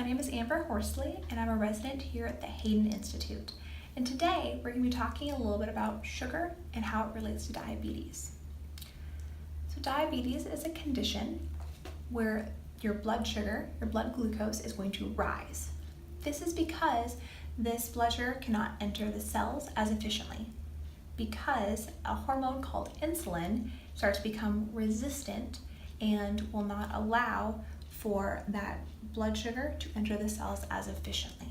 name is Amber Horsley, and I'm a resident here at the Hayden Institute. And today we're going to be talking a little bit about sugar and how it relates to diabetes. So diabetes is a condition where your blood sugar, your blood glucose, is going to rise. This is because this blood sugar cannot enter the cells as efficiently, because a hormone called insulin starts to become resistant and will not allow for that blood sugar to enter the cells as efficiently.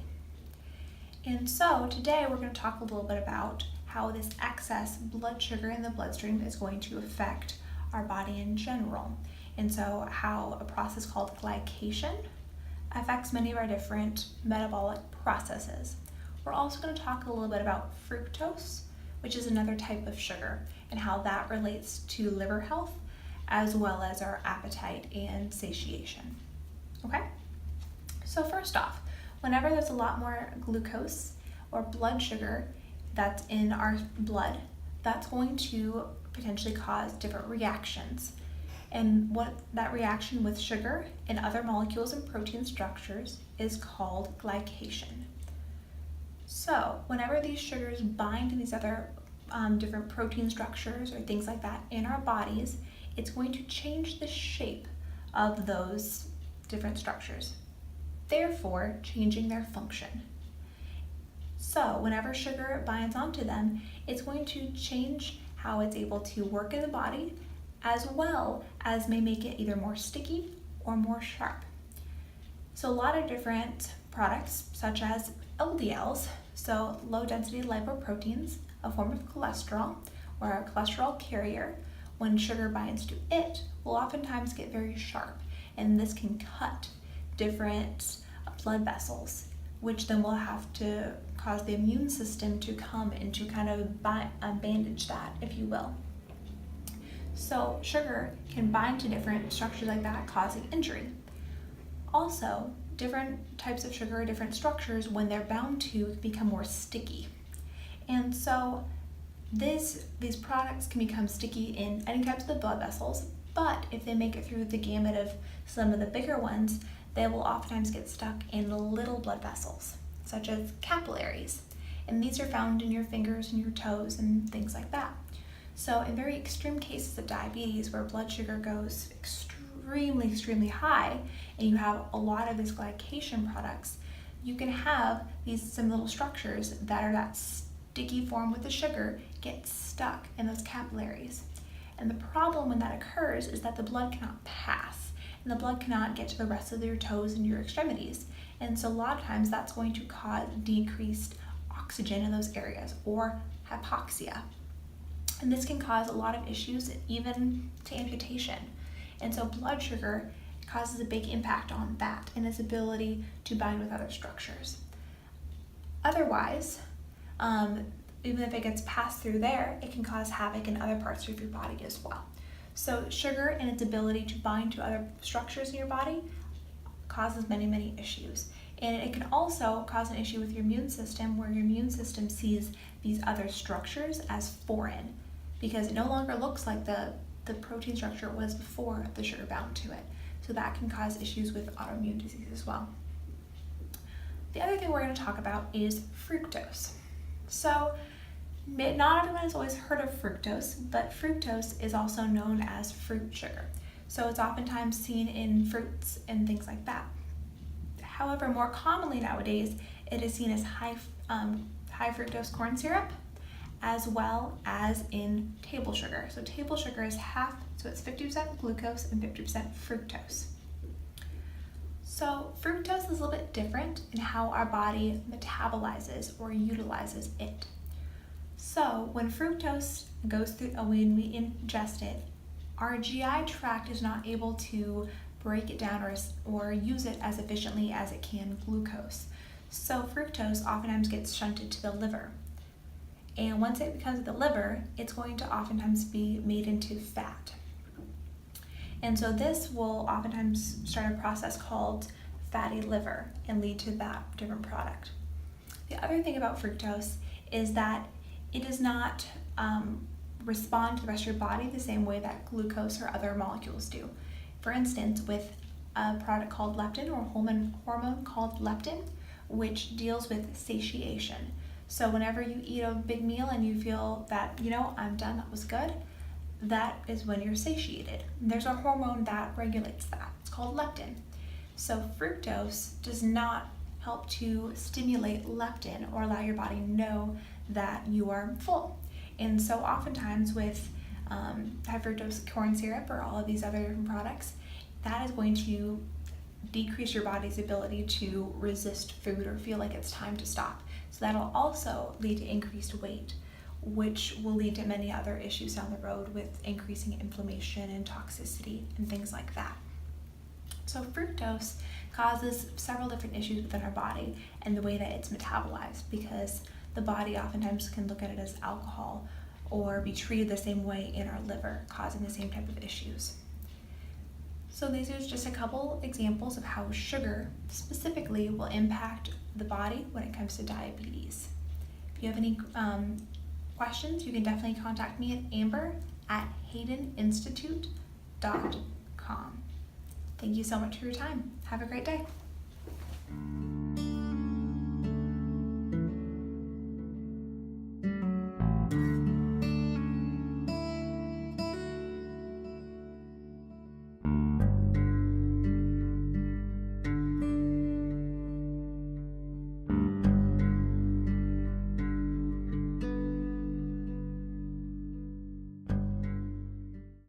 And so today we're going to talk a little bit about how this excess blood sugar in the bloodstream is going to affect our body in general. And so how a process called glycation affects many of our different metabolic processes. We're also going to talk a little bit about fructose, which is another type of sugar, and how that relates to liver health as well as our appetite and satiation. Okay? So first off, whenever there's a lot more glucose or blood sugar that's in our blood, that's going to potentially cause different reactions. And what that reaction with sugar and other molecules and protein structures is called glycation. So whenever these sugars bind to these other different protein structures or things like that in our bodies, it's going to change the shape of those different structures, therefore changing their function. So whenever sugar binds onto them, it's going to change how it's able to work in the body, as well as may make it either more sticky or more sharp. So a lot of different products, such as LDLs, so low density lipoproteins, a form of cholesterol or a cholesterol carrier, when sugar binds to it, will oftentimes get very sharp, and this can cut different blood vessels, which then will have to cause the immune system to come and to kind of bandage that, if you will. So sugar can bind to different structures like that, causing injury. Also, different types of sugar, different structures, when they're bound to, become more sticky. And so these products can become sticky in any types of the blood vessels, but if they make it through the gamut of some of the bigger ones, they will oftentimes get stuck in the little blood vessels, such as capillaries. And these are found in your fingers and your toes and things like that. So in very extreme cases of diabetes, where blood sugar goes extremely high, and you have a lot of these glycation products, you can have some little structures that are that sticky form with the sugar get stuck in those capillaries. And the problem when that occurs is that the blood cannot pass, and the blood cannot get to the rest of your toes and your extremities. And so a lot of times that's going to cause decreased oxygen in those areas, or hypoxia. And this can cause a lot of issues, even to amputation. And so blood sugar causes a big impact on that and its ability to bind with other structures. Otherwise, even if it gets passed through there, it can cause havoc in other parts of your body as well. So sugar and its ability to bind to other structures in your body causes many issues. And it can also cause an issue with your immune system, where your immune system sees these other structures as foreign, because it no longer looks like the protein structure it was before the sugar bound to it. So that can cause issues with autoimmune disease as well. The other thing we're going to talk about is fructose. So not everyone has always heard of fructose, but fructose is also known as fruit sugar. So it's oftentimes seen in fruits and things like that. However, more commonly nowadays, it is seen as high fructose corn syrup, as well as in table sugar. So table sugar is half, so it's 50% glucose and 50% fructose. So fructose is a little bit different in how our body metabolizes or utilizes it. So when fructose goes through, when we ingest it, our GI tract is not able to break it down or use it as efficiently as it can glucose. So fructose oftentimes gets shunted to the liver. And once it becomes the liver, it's going to oftentimes be made into fat. And so this will oftentimes start a process called fatty liver and lead to that different product. The other thing about fructose is that it does not respond to the rest of your body the same way that glucose or other molecules do. For instance, with a product called leptin, or hormone called leptin, which deals with satiation. So whenever you eat a big meal and you feel that, I'm done, that was good, that is when you're satiated. And there's a hormone that regulates that. It's called leptin. So fructose does not help to stimulate leptin or allow your body to know that you are full. And so oftentimes with high fructose corn syrup or all of these other different products, that is going to decrease your body's ability to resist food or feel like it's time to stop. So that'll also lead to increased weight, which will lead to many other issues down the road with increasing inflammation and toxicity and things like that. So fructose causes several different issues within our body and the way that it's metabolized, because the body oftentimes can look at it as alcohol or be treated the same way in our liver, causing the same type of issues. So these are just a couple examples of how sugar specifically will impact the body when it comes to diabetes. If you have any questions, you can definitely contact me at amber@haydeninstitute.com. Thank you so much for your time. Have a great day.